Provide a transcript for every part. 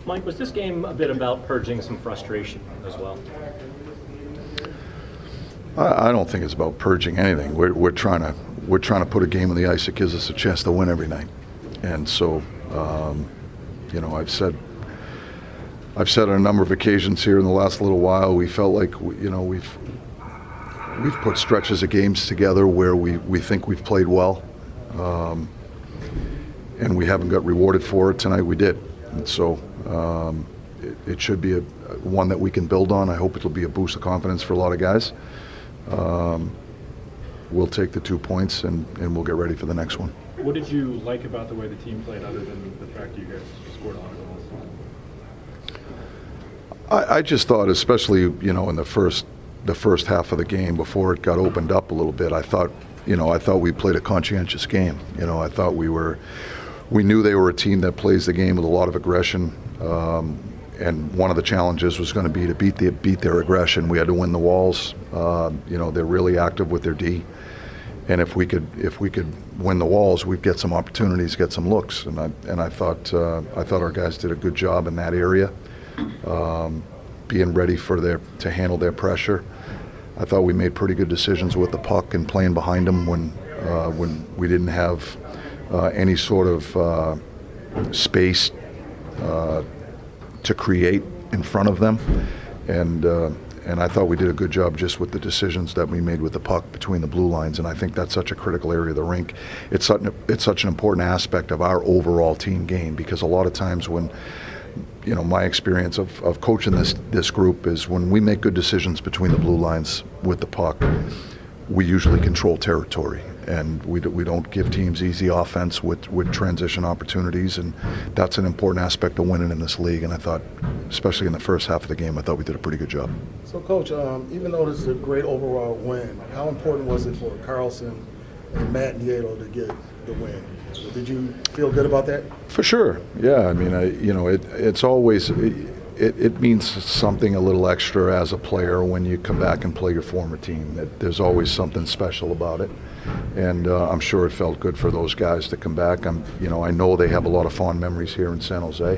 Mike, was this game a bit about purging some frustration as well? I don't think it's about purging anything. We're trying to put a game on the ice that gives us a chance to win every night. And so, I've said on a number of occasions here in the last little while, we felt like we've put stretches of games together where we think we've played well, and we haven't got rewarded for it. Tonight we did, and so it should be one that we can build on. I hope it'll be a boost of confidence for a lot of guys. We'll take the 2 points and we'll get ready for the next one. What did you like about the way the team played, other than the fact that you guys scored a lot of goals? I just thought, especially in the first half of the game before it got opened up a little bit, I thought we played a conscientious game. I thought we knew they were a team that plays the game with a lot of aggression. And one of the challenges was going to be to beat their aggression. We had to win the walls. They're really active with their D, and if we could win the walls, we'd get some opportunities, get some looks. And I thought our guys did a good job in that area, being ready to handle their pressure. I thought we made pretty good decisions with the puck and playing behind them when we didn't have any sort of space to create in front of them, and I thought we did a good job just with the decisions that we made with the puck between the blue lines, and I think that's such a critical area of the rink. It's such an important aspect of our overall team game, because a lot of times when my experience of coaching this group is when we make good decisions between the blue lines with the puck, we usually control territory, and we don't give teams easy offense with transition opportunities, and that's an important aspect of winning in this league. And I thought, especially in the first half of the game, I thought we did a pretty good job. So, Coach, even though this is a great overall win, how important was it for Carlson and Matt Nieto to get the win? Did you feel good about that? For sure, yeah. I mean, it's always. It means something a little extra as a player when you come back and play your former team. There's always something special about it, and I'm sure it felt good for those guys to come back. I know they have a lot of fond memories here in San Jose.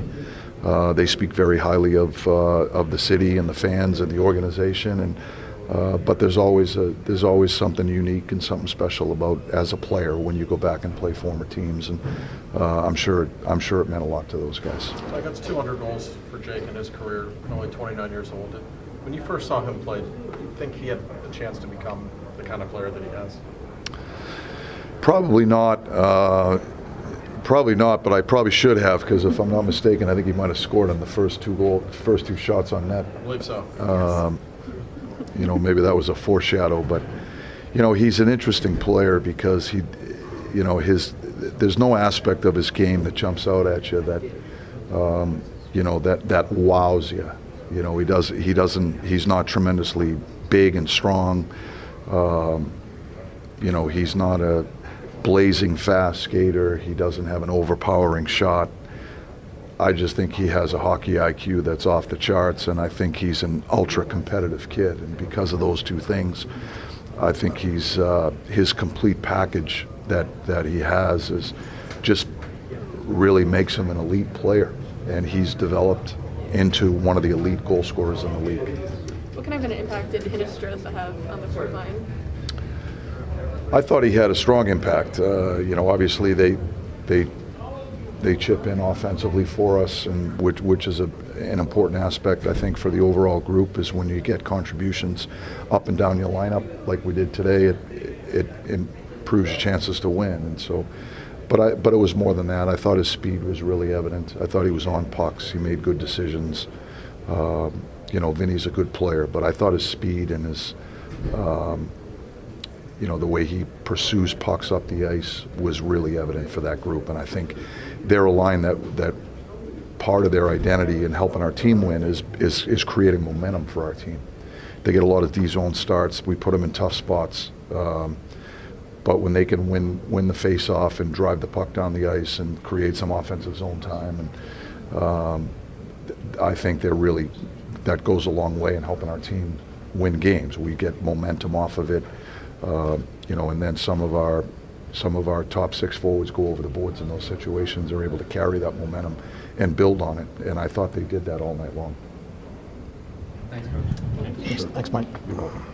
They speak very highly of the city and the fans and the organization, but there's always something unique and something special about as a player when you go back and play former teams, and I'm sure it meant a lot to those guys. So that's 200 goals for Jake in his career, only 29 years old. When you first saw him play, did you think he had a chance to become the kind of player that he has? Probably not. But I probably should have, because if I'm not mistaken, I think he might have scored on the first two shots on net. I believe so. Maybe that was a foreshadow, but he's an interesting player because there's no aspect of his game that jumps out at you that that wows you. He's not tremendously big and strong. He's not a blazing fast skater. He doesn't have an overpowering shot. I just think he has a hockey IQ that's off the charts, and I think he's an ultra-competitive kid. And because of those two things, I think his complete package that he has is just really makes him an elite player. And he's developed into one of the elite goal scorers in the league. What kind of an impact did Hiddlestroth have on the fourth line? I thought he had a strong impact. Obviously they chip in offensively for us, and which is an important aspect, I think, for the overall group, is when you get contributions up and down your lineup like we did today, it improves your chances to win. And so, but it was more than that. I thought his speed was really evident. I thought he was on pucks. He made good decisions. Vinny's a good player, but I thought his speed and his the way he pursues pucks up the ice was really evident for that group. And I think they're a line that part of their identity in helping our team win is creating momentum for our team. They get a lot of D-zone starts. We put them in tough spots. But when they can win the face-off and drive the puck down the ice and create some offensive zone time, and I think that goes a long way in helping our team win games. We get momentum off of it. And then some of our some of our top 6 forwards go over the boards in those situations. They're able to carry that momentum and build on it, and I thought they did that all night long. Thanks, Mike. You're welcome.